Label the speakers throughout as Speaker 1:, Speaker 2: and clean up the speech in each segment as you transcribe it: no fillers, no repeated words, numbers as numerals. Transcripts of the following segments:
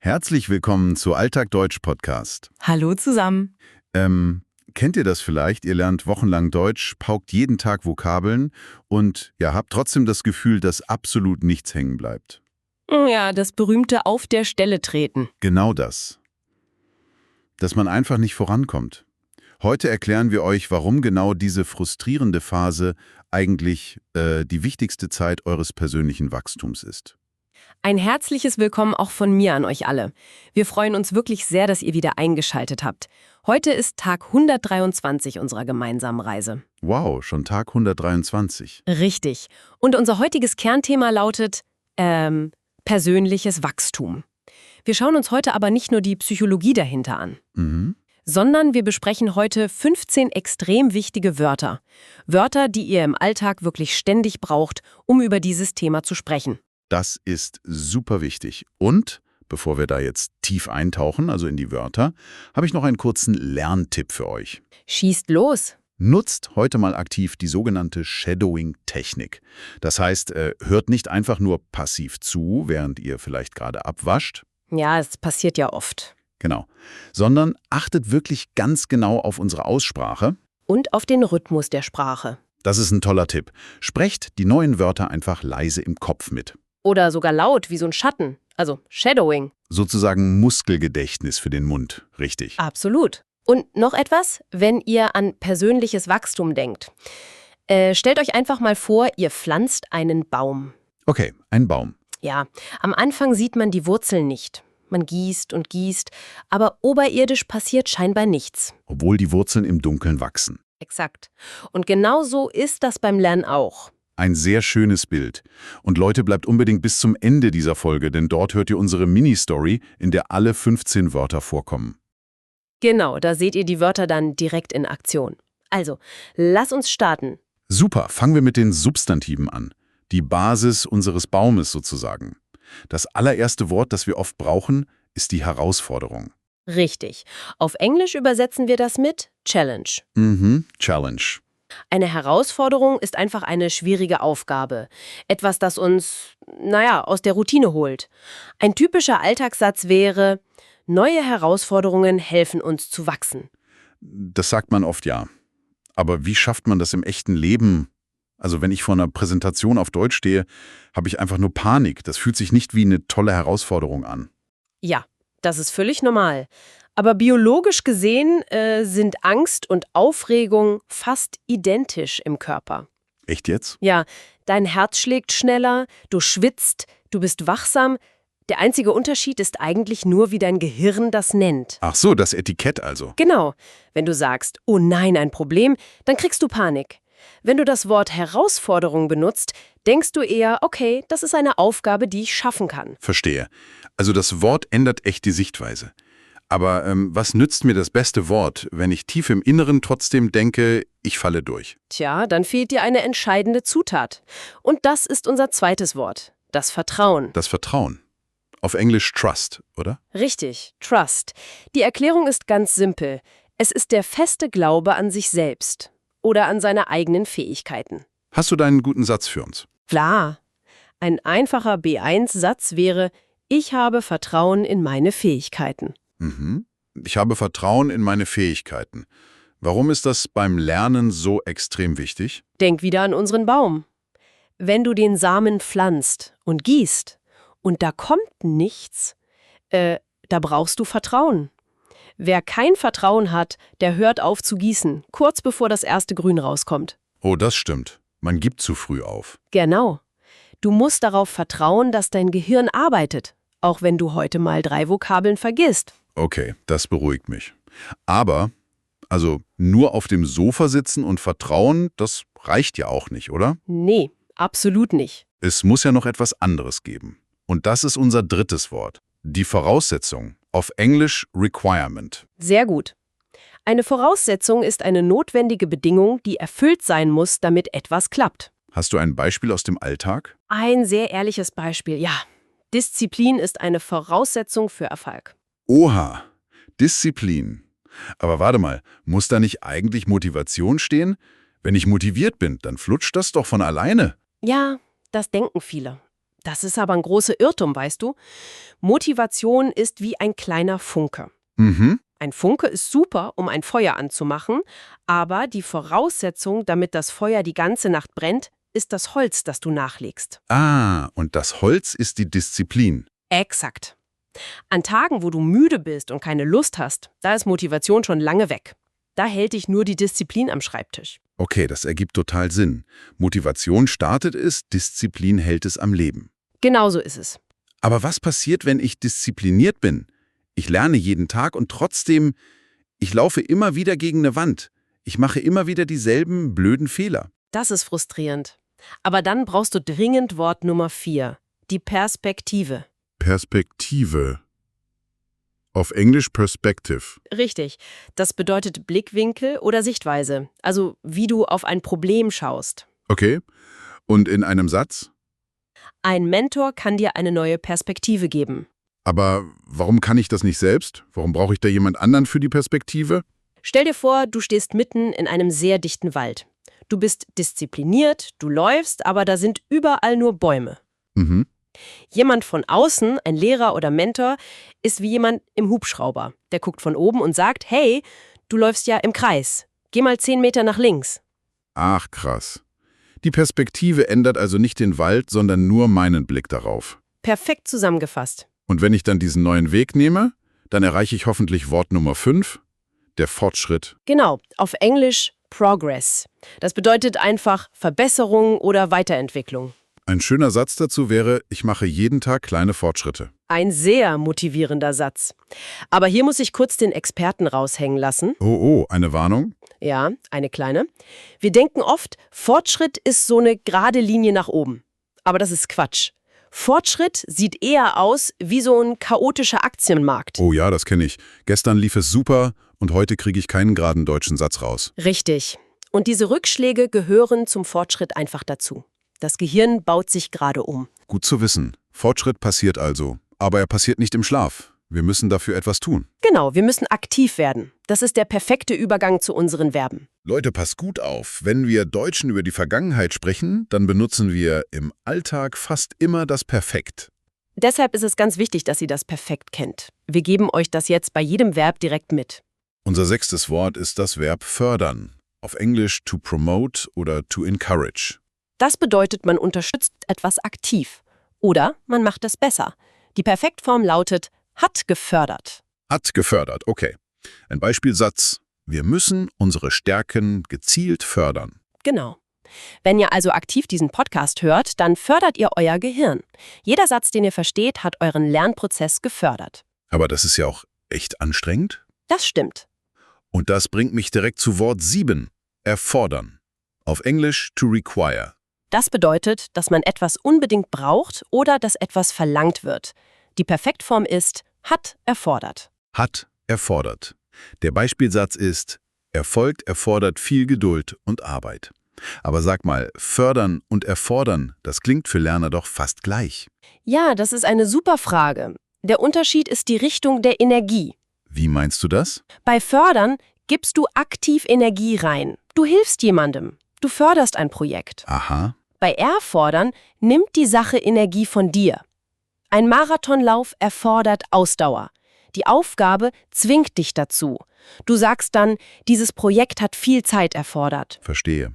Speaker 1: Herzlich willkommen zu Alltag Deutsch Podcast.
Speaker 2: Hallo zusammen.
Speaker 1: Kennt ihr das vielleicht? Ihr lernt wochenlang Deutsch, paukt jeden Tag Vokabeln und habt trotzdem das Gefühl, dass absolut nichts hängen bleibt.
Speaker 2: Ja, das berühmte Auf der Stelle treten.
Speaker 1: Genau das. Dass man einfach nicht vorankommt. Heute erklären wir euch, warum genau diese frustrierende Phase eigentlich die wichtigste Zeit eures persönlichen Wachstums ist.
Speaker 2: Ein herzliches Willkommen auch von mir an euch alle. Wir freuen uns wirklich sehr, dass ihr wieder eingeschaltet habt. Heute ist Tag 123 unserer gemeinsamen Reise.
Speaker 1: Wow, schon Tag 123.
Speaker 2: Richtig. Und unser heutiges Kernthema lautet persönliches Wachstum. Wir schauen uns heute aber nicht nur die Psychologie dahinter an, sondern wir besprechen heute 15 extrem wichtige Wörter. Wörter, die ihr im Alltag wirklich ständig braucht, um über dieses Thema zu sprechen.
Speaker 1: Das ist super wichtig. Und, bevor wir da jetzt tief eintauchen, also in die Wörter, habe ich noch einen kurzen Lerntipp für euch.
Speaker 2: Schießt los!
Speaker 1: Nutzt heute mal aktiv die sogenannte Shadowing-Technik. Das heißt, hört nicht einfach nur passiv zu, während ihr vielleicht gerade abwascht.
Speaker 2: Ja, es passiert ja oft.
Speaker 1: Genau. Sondern achtet wirklich ganz genau auf unsere Aussprache.
Speaker 2: Und auf den Rhythmus der Sprache.
Speaker 1: Das ist ein toller Tipp. Sprecht die neuen Wörter einfach leise im Kopf mit.
Speaker 2: Oder sogar laut, wie so ein Schatten. Also Shadowing.
Speaker 1: Sozusagen Muskelgedächtnis für den Mund, richtig.
Speaker 2: Absolut. Und noch etwas, wenn ihr an persönliches Wachstum denkt. Stellt euch einfach mal vor, ihr pflanzt einen Baum.
Speaker 1: Okay, ein Baum.
Speaker 2: Ja, am Anfang sieht man die Wurzeln nicht. Man gießt und gießt, aber oberirdisch passiert scheinbar nichts.
Speaker 1: Obwohl die Wurzeln im Dunkeln wachsen.
Speaker 2: Exakt. Und genau so ist das beim Lernen auch.
Speaker 1: Ein sehr schönes Bild. Und Leute, bleibt unbedingt bis zum Ende dieser Folge, denn dort hört ihr unsere Mini-Story, in der alle 15 Wörter vorkommen.
Speaker 2: Genau, da seht ihr die Wörter dann direkt in Aktion. Also, lass uns starten.
Speaker 1: Super, fangen wir mit den Substantiven an. Die Basis unseres Baumes sozusagen. Das allererste Wort, das wir oft brauchen, ist die Herausforderung.
Speaker 2: Richtig. Auf Englisch übersetzen wir das mit Challenge.
Speaker 1: Challenge.
Speaker 2: Eine Herausforderung ist einfach eine schwierige Aufgabe. Etwas, das uns, aus der Routine holt. Ein typischer Alltagssatz wäre: Neue Herausforderungen helfen uns zu wachsen.
Speaker 1: Das sagt man oft, ja. Aber wie schafft man das im echten Leben? Also wenn ich vor einer Präsentation auf Deutsch stehe, habe ich einfach nur Panik. Das fühlt sich nicht wie eine tolle Herausforderung an.
Speaker 2: Ja, das ist völlig normal. Aber biologisch gesehen sind Angst und Aufregung fast identisch im Körper.
Speaker 1: Echt jetzt?
Speaker 2: Ja, dein Herz schlägt schneller, du schwitzt, du bist wachsam. Der einzige Unterschied ist eigentlich nur, wie dein Gehirn das nennt.
Speaker 1: Ach so, das Etikett also.
Speaker 2: Genau. Wenn du sagst, oh nein, ein Problem, dann kriegst du Panik. Wenn du das Wort Herausforderung benutzt, denkst du eher, okay, das ist eine Aufgabe, die ich schaffen kann.
Speaker 1: Verstehe. Also das Wort ändert echt die Sichtweise. Aber was nützt mir das beste Wort, wenn ich tief im Inneren trotzdem denke, ich falle durch?
Speaker 2: Tja, dann fehlt dir eine entscheidende Zutat. Und das ist unser zweites Wort, das Vertrauen.
Speaker 1: Das Vertrauen. Auf Englisch Trust, oder?
Speaker 2: Richtig, Trust. Die Erklärung ist ganz simpel. Es ist der feste Glaube an sich selbst oder an seine eigenen Fähigkeiten.
Speaker 1: Hast du deinen guten Satz für uns?
Speaker 2: Klar. Ein einfacher B1-Satz wäre: Ich habe Vertrauen in meine Fähigkeiten.
Speaker 1: Ich habe Vertrauen in meine Fähigkeiten. Warum ist das beim Lernen so extrem wichtig?
Speaker 2: Denk wieder an unseren Baum. Wenn du den Samen pflanzt und gießt und da kommt nichts, da brauchst du Vertrauen. Wer kein Vertrauen hat, der hört auf zu gießen, kurz bevor das erste Grün rauskommt.
Speaker 1: Oh, das stimmt. Man gibt zu früh auf.
Speaker 2: Genau. Du musst darauf vertrauen, dass dein Gehirn arbeitet, auch wenn du heute mal 3 Vokabeln vergisst.
Speaker 1: Okay, das beruhigt mich. Aber, also nur auf dem Sofa sitzen und vertrauen, das reicht ja auch nicht, oder?
Speaker 2: Nee, absolut nicht.
Speaker 1: Es muss ja noch etwas anderes geben. Und das ist unser drittes Wort. Die Voraussetzung. Auf Englisch Requirement.
Speaker 2: Sehr gut. Eine Voraussetzung ist eine notwendige Bedingung, die erfüllt sein muss, damit etwas klappt.
Speaker 1: Hast du ein Beispiel aus dem Alltag?
Speaker 2: Ein sehr ehrliches Beispiel, ja. Disziplin ist eine Voraussetzung für Erfolg.
Speaker 1: Oha, Disziplin. Aber warte mal, muss da nicht eigentlich Motivation stehen? Wenn ich motiviert bin, dann flutscht das doch von alleine.
Speaker 2: Ja, das denken viele. Das ist aber ein großer Irrtum, weißt du? Motivation ist wie ein kleiner Funke.
Speaker 1: Mhm.
Speaker 2: Ein Funke ist super, um ein Feuer anzumachen, aber die Voraussetzung, damit das Feuer die ganze Nacht brennt, ist das Holz, das du nachlegst.
Speaker 1: Ah, und das Holz ist die Disziplin.
Speaker 2: Exakt. An Tagen, wo du müde bist und keine Lust hast, da ist Motivation schon lange weg. Da hält dich nur die Disziplin am Schreibtisch.
Speaker 1: Okay, das ergibt total Sinn. Motivation startet es, Disziplin hält es am Leben.
Speaker 2: Genauso ist es.
Speaker 1: Aber was passiert, wenn ich diszipliniert bin? Ich lerne jeden Tag und trotzdem, ich laufe immer wieder gegen eine Wand. Ich mache immer wieder dieselben blöden Fehler.
Speaker 2: Das ist frustrierend. Aber dann brauchst du dringend Wort Nummer 4, die Perspektive.
Speaker 1: Perspektive. Auf Englisch Perspective.
Speaker 2: Richtig. Das bedeutet Blickwinkel oder Sichtweise, also wie du auf ein Problem schaust.
Speaker 1: Okay. Und in einem Satz?
Speaker 2: Ein Mentor kann dir eine neue Perspektive geben.
Speaker 1: Aber warum kann ich das nicht selbst? Warum brauche ich da jemand anderen für die Perspektive?
Speaker 2: Stell dir vor, du stehst mitten in einem sehr dichten Wald. Du bist diszipliniert, du läufst, aber da sind überall nur Bäume.
Speaker 1: Mhm.
Speaker 2: Jemand von außen, ein Lehrer oder Mentor, ist wie jemand im Hubschrauber. Der guckt von oben und sagt, hey, du läufst ja im Kreis. Geh mal 10 Meter nach links.
Speaker 1: Ach, krass. Die Perspektive ändert also nicht den Wald, sondern nur meinen Blick darauf.
Speaker 2: Perfekt zusammengefasst.
Speaker 1: Und wenn ich dann diesen neuen Weg nehme, dann erreiche ich hoffentlich Wort Nummer 5, der Fortschritt.
Speaker 2: Genau, auf Englisch Progress. Das bedeutet einfach Verbesserung oder Weiterentwicklung.
Speaker 1: Ein schöner Satz dazu wäre, ich mache jeden Tag kleine Fortschritte.
Speaker 2: Ein sehr motivierender Satz. Aber hier muss ich kurz den Experten raushängen lassen.
Speaker 1: Oh, eine Warnung?
Speaker 2: Ja, eine kleine. Wir denken oft, Fortschritt ist so eine gerade Linie nach oben. Aber das ist Quatsch. Fortschritt sieht eher aus wie so ein chaotischer Aktienmarkt.
Speaker 1: Oh ja, das kenne ich. Gestern lief es super und heute kriege ich keinen geraden deutschen Satz raus.
Speaker 2: Richtig. Und diese Rückschläge gehören zum Fortschritt einfach dazu. Das Gehirn baut sich gerade um.
Speaker 1: Gut zu wissen. Fortschritt passiert also. Aber er passiert nicht im Schlaf. Wir müssen dafür etwas tun.
Speaker 2: Genau, wir müssen aktiv werden. Das ist der perfekte Übergang zu unseren Verben.
Speaker 1: Leute, passt gut auf. Wenn wir Deutschen über die Vergangenheit sprechen, dann benutzen wir im Alltag fast immer das Perfekt.
Speaker 2: Deshalb ist es ganz wichtig, dass ihr das Perfekt kennt. Wir geben euch das jetzt bei jedem Verb direkt mit.
Speaker 1: Unser 6. Wort ist das Verb fördern. Auf Englisch to promote oder to encourage.
Speaker 2: Das bedeutet, man unterstützt etwas aktiv. Oder man macht es besser. Die Perfektform lautet hat gefördert.
Speaker 1: Hat gefördert, okay. Ein Beispielsatz. Wir müssen unsere Stärken gezielt fördern.
Speaker 2: Genau. Wenn ihr also aktiv diesen Podcast hört, dann fördert ihr euer Gehirn. Jeder Satz, den ihr versteht, hat euren Lernprozess gefördert.
Speaker 1: Aber das ist ja auch echt anstrengend.
Speaker 2: Das stimmt.
Speaker 1: Und das bringt mich direkt zu Wort 7. Erfordern. Auf Englisch to require.
Speaker 2: Das bedeutet, dass man etwas unbedingt braucht oder dass etwas verlangt wird. Die Perfektform ist hat erfordert.
Speaker 1: Hat erfordert. Der Beispielsatz ist, Erfolg erfordert viel Geduld und Arbeit. Aber sag mal, fördern und erfordern, das klingt für Lerner doch fast gleich.
Speaker 2: Ja, das ist eine super Frage. Der Unterschied ist die Richtung der Energie.
Speaker 1: Wie meinst du das?
Speaker 2: Bei fördern gibst du aktiv Energie rein. Du hilfst jemandem. Du förderst ein Projekt.
Speaker 1: Aha.
Speaker 2: Bei erfordern nimmt die Sache Energie von dir. Ein Marathonlauf erfordert Ausdauer. Die Aufgabe zwingt dich dazu. Du sagst dann, dieses Projekt hat viel Zeit erfordert.
Speaker 1: Verstehe.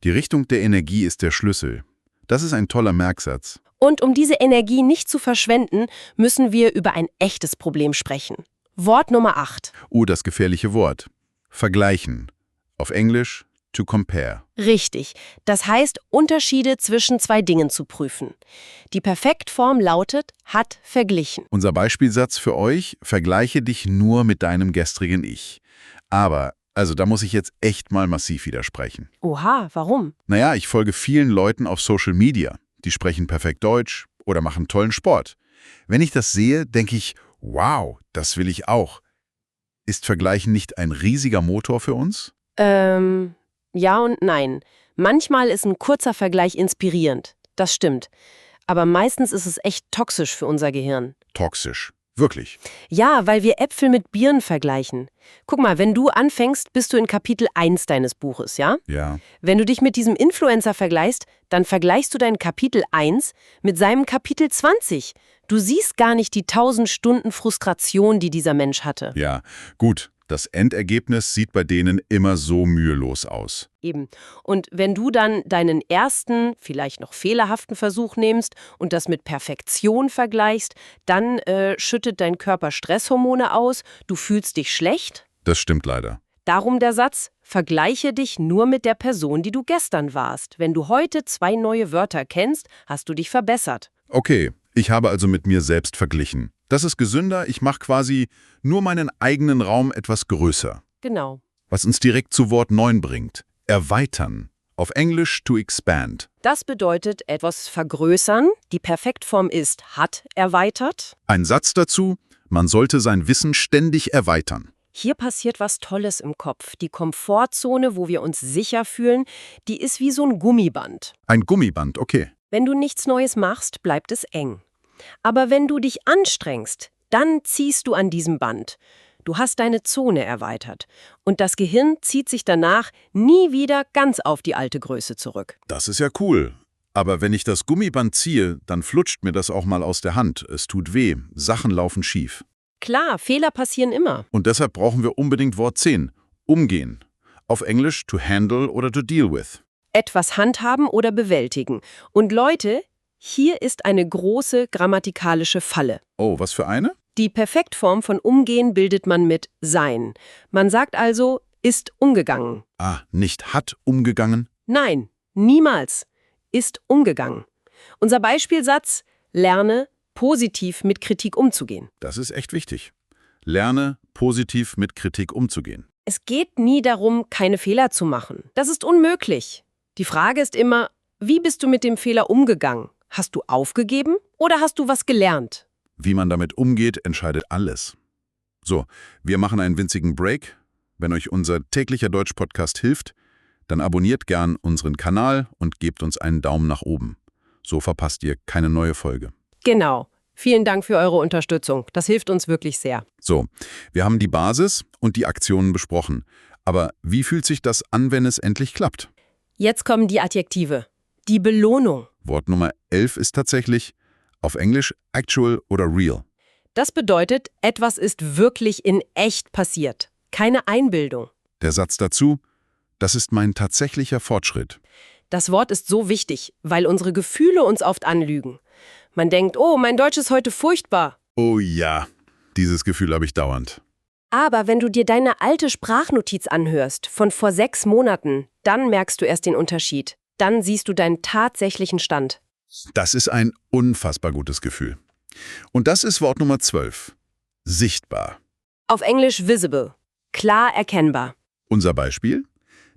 Speaker 1: Die Richtung der Energie ist der Schlüssel. Das ist ein toller Merksatz.
Speaker 2: Und um diese Energie nicht zu verschwenden, müssen wir über ein echtes Problem sprechen. Wort Nummer 8.
Speaker 1: Das gefährliche Wort. Vergleichen. Auf Englisch to compare.
Speaker 2: Richtig. Das heißt, Unterschiede zwischen zwei Dingen zu prüfen. Die Perfektform lautet, hat verglichen.
Speaker 1: Unser Beispielsatz für euch, vergleiche dich nur mit deinem gestrigen Ich. Aber, also da muss ich jetzt echt mal massiv widersprechen.
Speaker 2: Oha, warum?
Speaker 1: Naja, ich folge vielen Leuten auf Social Media. Die sprechen perfekt Deutsch oder machen tollen Sport. Wenn ich das sehe, denke ich, wow, das will ich auch. Ist Vergleichen nicht ein riesiger Motor für uns?
Speaker 2: Ja und nein. Manchmal ist ein kurzer Vergleich inspirierend. Das stimmt. Aber meistens ist es echt toxisch für unser Gehirn.
Speaker 1: Toxisch. Wirklich?
Speaker 2: Ja, weil wir Äpfel mit Birnen vergleichen. Guck mal, wenn du anfängst, bist du in Kapitel 1 deines Buches, ja?
Speaker 1: Ja.
Speaker 2: Wenn du dich mit diesem Influencer vergleichst, dann vergleichst du dein Kapitel 1 mit seinem Kapitel 20. Du siehst gar nicht die 1000 Stunden Frustration, die dieser Mensch hatte.
Speaker 1: Ja, gut. Das Endergebnis sieht bei denen immer so mühelos aus.
Speaker 2: Eben. Und wenn du dann deinen ersten, vielleicht noch fehlerhaften Versuch nimmst und das mit Perfektion vergleichst, dann schüttet dein Körper Stresshormone aus, du fühlst dich schlecht.
Speaker 1: Das stimmt leider.
Speaker 2: Darum der Satz, vergleiche dich nur mit der Person, die du gestern warst. Wenn du heute 2 neue Wörter kennst, hast du dich verbessert.
Speaker 1: Okay, ich habe also mit mir selbst verglichen. Das ist gesünder, ich mache quasi nur meinen eigenen Raum etwas größer.
Speaker 2: Genau.
Speaker 1: Was uns direkt zu Wort 9 bringt. Erweitern. Auf Englisch to expand.
Speaker 2: Das bedeutet etwas vergrößern. Die Perfektform ist hat erweitert.
Speaker 1: Ein Satz dazu, man sollte sein Wissen ständig erweitern.
Speaker 2: Hier passiert was Tolles im Kopf. Die Komfortzone, wo wir uns sicher fühlen, die ist wie so ein Gummiband.
Speaker 1: Ein Gummiband, okay.
Speaker 2: Wenn du nichts Neues machst, bleibt es eng. Aber wenn du dich anstrengst, dann ziehst du an diesem Band. Du hast deine Zone erweitert. Und das Gehirn zieht sich danach nie wieder ganz auf die alte Größe zurück.
Speaker 1: Das ist ja cool. Aber wenn ich das Gummiband ziehe, dann flutscht mir das auch mal aus der Hand. Es tut weh, Sachen laufen schief.
Speaker 2: Klar, Fehler passieren immer.
Speaker 1: Und deshalb brauchen wir unbedingt Wort 10. Umgehen. Auf Englisch to handle oder to deal with.
Speaker 2: Etwas handhaben oder bewältigen. Und Leute, hier ist eine große grammatikalische Falle.
Speaker 1: Oh, was für eine?
Speaker 2: Die Perfektform von umgehen bildet man mit sein. Man sagt also, ist umgegangen.
Speaker 1: Ah, nicht hat umgegangen?
Speaker 2: Nein, niemals. Ist umgegangen. Unser Beispielsatz, lerne, positiv mit Kritik umzugehen.
Speaker 1: Das ist echt wichtig. Lerne, positiv mit Kritik umzugehen.
Speaker 2: Es geht nie darum, keine Fehler zu machen. Das ist unmöglich. Die Frage ist immer, wie bist du mit dem Fehler umgegangen? Hast du aufgegeben oder hast du was gelernt?
Speaker 1: Wie man damit umgeht, entscheidet alles. So, wir machen einen winzigen Break. Wenn euch unser täglicher Deutsch-Podcast hilft, dann abonniert gern unseren Kanal und gebt uns einen Daumen nach oben. So verpasst ihr keine neue Folge.
Speaker 2: Genau. Vielen Dank für eure Unterstützung. Das hilft uns wirklich sehr.
Speaker 1: So, wir haben die Basis und die Aktionen besprochen. Aber wie fühlt sich das an, wenn es endlich klappt?
Speaker 2: Jetzt kommen die Adjektive. Die Belohnung.
Speaker 1: Wort Nummer 11 ist tatsächlich auf Englisch actual oder real.
Speaker 2: Das bedeutet, etwas ist wirklich in echt passiert. Keine Einbildung.
Speaker 1: Der Satz dazu, das ist mein tatsächlicher Fortschritt.
Speaker 2: Das Wort ist so wichtig, weil unsere Gefühle uns oft anlügen. Man denkt, oh, mein Deutsch ist heute furchtbar.
Speaker 1: Oh ja, dieses Gefühl habe ich dauernd.
Speaker 2: Aber wenn du dir deine alte Sprachnotiz anhörst, von vor 6 Monaten, dann merkst du erst den Unterschied. Dann siehst du deinen tatsächlichen Stand.
Speaker 1: Das ist ein unfassbar gutes Gefühl. Und das ist Wort Nummer 12. Sichtbar.
Speaker 2: Auf Englisch visible. Klar erkennbar.
Speaker 1: Unser Beispiel?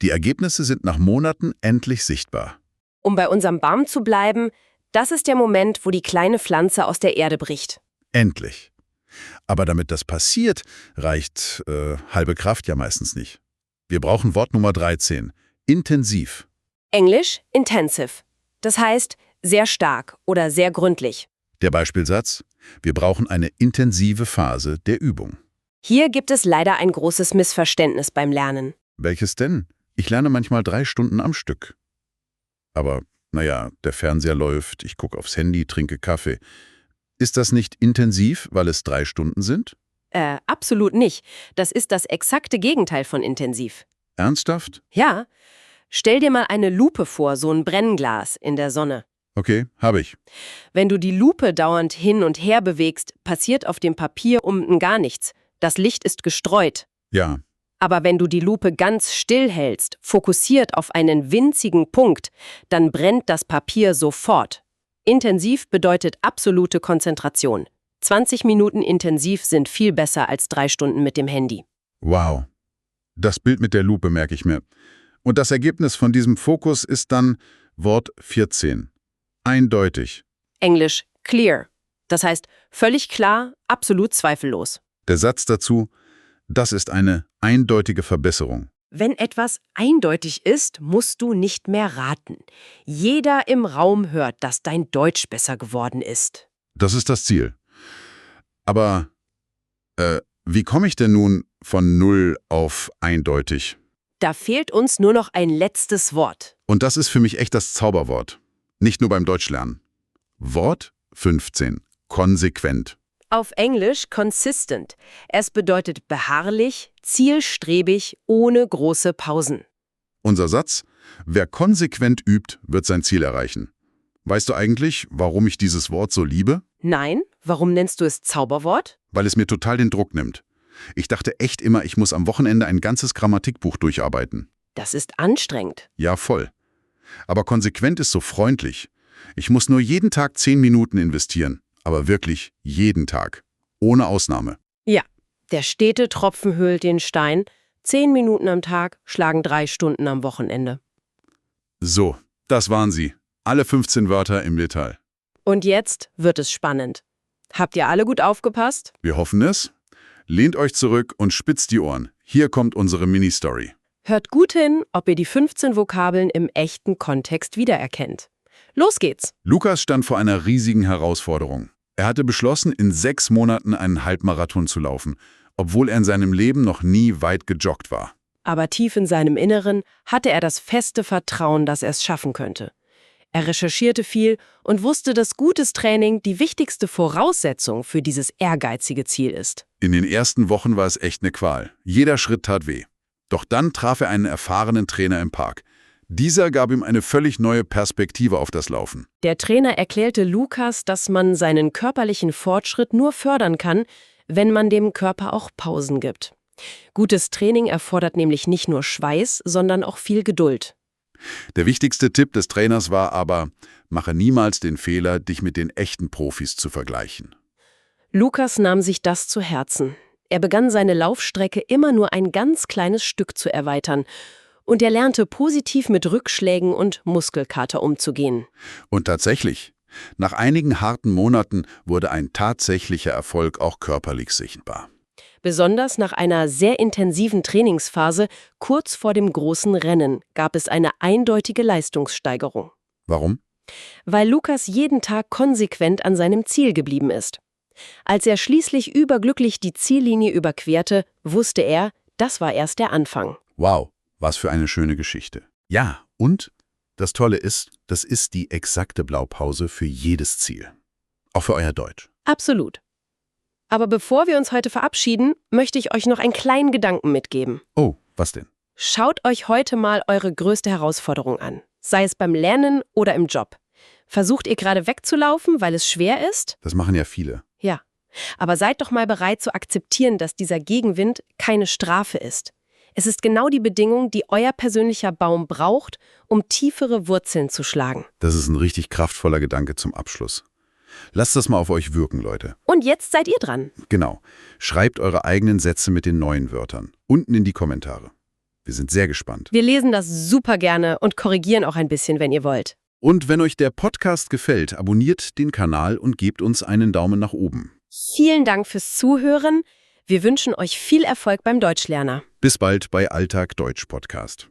Speaker 1: Die Ergebnisse sind nach Monaten endlich sichtbar.
Speaker 2: Um bei unserem Baum zu bleiben, das ist der Moment, wo die kleine Pflanze aus der Erde bricht.
Speaker 1: Endlich. Aber damit das passiert, reicht halbe Kraft ja meistens nicht. Wir brauchen Wort Nummer 13. Intensiv.
Speaker 2: Englisch intensive. Das heißt sehr stark oder sehr gründlich.
Speaker 1: Der Beispielsatz: Wir brauchen eine intensive Phase der Übung.
Speaker 2: Hier gibt es leider ein großes Missverständnis beim Lernen.
Speaker 1: Welches denn? Ich lerne manchmal 3 Stunden am Stück. Aber, naja, der Fernseher läuft, ich gucke aufs Handy, trinke Kaffee. Ist das nicht intensiv, weil es 3 Stunden sind?
Speaker 2: Absolut nicht. Das ist das exakte Gegenteil von intensiv.
Speaker 1: Ernsthaft?
Speaker 2: Ja. Stell dir mal eine Lupe vor, so ein Brennglas in der Sonne.
Speaker 1: Okay, habe ich.
Speaker 2: Wenn du die Lupe dauernd hin und her bewegst, passiert auf dem Papier unten gar nichts. Das Licht ist gestreut.
Speaker 1: Ja.
Speaker 2: Aber wenn du die Lupe ganz still hältst, fokussiert auf einen winzigen Punkt, dann brennt das Papier sofort. Intensiv bedeutet absolute Konzentration. 20 Minuten intensiv sind viel besser als 3 Stunden mit dem Handy.
Speaker 1: Wow. Das Bild mit der Lupe merke ich mir. Und das Ergebnis von diesem Fokus ist dann Wort 14. Eindeutig.
Speaker 2: Englisch clear. Das heißt völlig klar, absolut zweifellos.
Speaker 1: Der Satz dazu: Das ist eine eindeutige Verbesserung.
Speaker 2: Wenn etwas eindeutig ist, musst du nicht mehr raten. Jeder im Raum hört, dass dein Deutsch besser geworden ist.
Speaker 1: Das ist das Ziel. Aber wie komme ich denn nun von 0 auf eindeutig?
Speaker 2: Da fehlt uns nur noch ein letztes Wort.
Speaker 1: Und das ist für mich echt das Zauberwort. Nicht nur beim Deutschlernen. Wort 15. Konsequent.
Speaker 2: Auf Englisch consistent. Es bedeutet beharrlich, zielstrebig, ohne große Pausen.
Speaker 1: Unser Satz: Wer konsequent übt, wird sein Ziel erreichen. Weißt du eigentlich, warum ich dieses Wort so liebe?
Speaker 2: Nein? Warum nennst du es Zauberwort?
Speaker 1: Weil es mir total den Druck nimmt. Ich dachte echt immer, ich muss am Wochenende ein ganzes Grammatikbuch durcharbeiten.
Speaker 2: Das ist anstrengend.
Speaker 1: Ja, voll. Aber konsequent ist so freundlich. Ich muss nur jeden Tag 10 Minuten investieren. Aber wirklich jeden Tag. Ohne Ausnahme.
Speaker 2: Ja, der stete Tropfen höhlt den Stein. 10 Minuten am Tag schlagen 3 Stunden am Wochenende.
Speaker 1: So, das waren sie. Alle 15 Wörter im Detail.
Speaker 2: Und jetzt wird es spannend. Habt ihr alle gut aufgepasst?
Speaker 1: Wir hoffen es. Lehnt euch zurück und spitzt die Ohren. Hier kommt unsere Mini-Story.
Speaker 2: Hört gut hin, ob ihr die 15 Vokabeln im echten Kontext wiedererkennt. Los geht's!
Speaker 1: Lukas stand vor einer riesigen Herausforderung. Er hatte beschlossen, in 6 Monaten einen Halbmarathon zu laufen, obwohl er in seinem Leben noch nie weit gejoggt war.
Speaker 2: Aber tief in seinem Inneren hatte er das feste Vertrauen, dass er es schaffen könnte. Er recherchierte viel und wusste, dass gutes Training die wichtigste Voraussetzung für dieses ehrgeizige Ziel ist.
Speaker 1: In den ersten Wochen war es echt eine Qual. Jeder Schritt tat weh. Doch dann traf er einen erfahrenen Trainer im Park. Dieser gab ihm eine völlig neue Perspektive auf das Laufen.
Speaker 2: Der Trainer erklärte Lukas, dass man seinen körperlichen Fortschritt nur fördern kann, wenn man dem Körper auch Pausen gibt. Gutes Training erfordert nämlich nicht nur Schweiß, sondern auch viel Geduld.
Speaker 1: Der wichtigste Tipp des Trainers war aber, mache niemals den Fehler, dich mit den echten Profis zu vergleichen.
Speaker 2: Lukas nahm sich das zu Herzen. Er begann seine Laufstrecke immer nur ein ganz kleines Stück zu erweitern. Und er lernte positiv mit Rückschlägen und Muskelkater umzugehen.
Speaker 1: Und tatsächlich, nach einigen harten Monaten wurde ein tatsächlicher Erfolg auch körperlich sichtbar.
Speaker 2: Besonders nach einer sehr intensiven Trainingsphase, kurz vor dem großen Rennen, gab es eine eindeutige Leistungssteigerung.
Speaker 1: Warum?
Speaker 2: Weil Lukas jeden Tag konsequent an seinem Ziel geblieben ist. Als er schließlich überglücklich die Ziellinie überquerte, wusste er, das war erst der Anfang.
Speaker 1: Wow, was für eine schöne Geschichte. Ja, und das Tolle ist, das ist die exakte Blaupause für jedes Ziel. Auch für euer Deutsch.
Speaker 2: Absolut. Aber bevor wir uns heute verabschieden, möchte ich euch noch einen kleinen Gedanken mitgeben.
Speaker 1: Oh, was denn?
Speaker 2: Schaut euch heute mal eure größte Herausforderung an, sei es beim Lernen oder im Job. Versucht ihr gerade wegzulaufen, weil es schwer ist?
Speaker 1: Das machen ja viele.
Speaker 2: Ja. Aber seid doch mal bereit zu akzeptieren, dass dieser Gegenwind keine Strafe ist. Es ist genau die Bedingung, die euer persönlicher Baum braucht, um tiefere Wurzeln zu schlagen.
Speaker 1: Das ist ein richtig kraftvoller Gedanke zum Abschluss. Lasst das mal auf euch wirken, Leute.
Speaker 2: Und jetzt seid ihr dran.
Speaker 1: Genau. Schreibt eure eigenen Sätze mit den neuen Wörtern. Unten in die Kommentare. Wir sind sehr gespannt.
Speaker 2: Wir lesen das super gerne und korrigieren auch ein bisschen, wenn ihr wollt.
Speaker 1: Und wenn euch der Podcast gefällt, abonniert den Kanal und gebt uns einen Daumen nach oben.
Speaker 2: Vielen Dank fürs Zuhören. Wir wünschen euch viel Erfolg beim Deutschlerner.
Speaker 1: Bis bald bei Alltag Deutsch Podcast.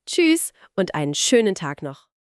Speaker 2: Tschüss und einen schönen Tag noch.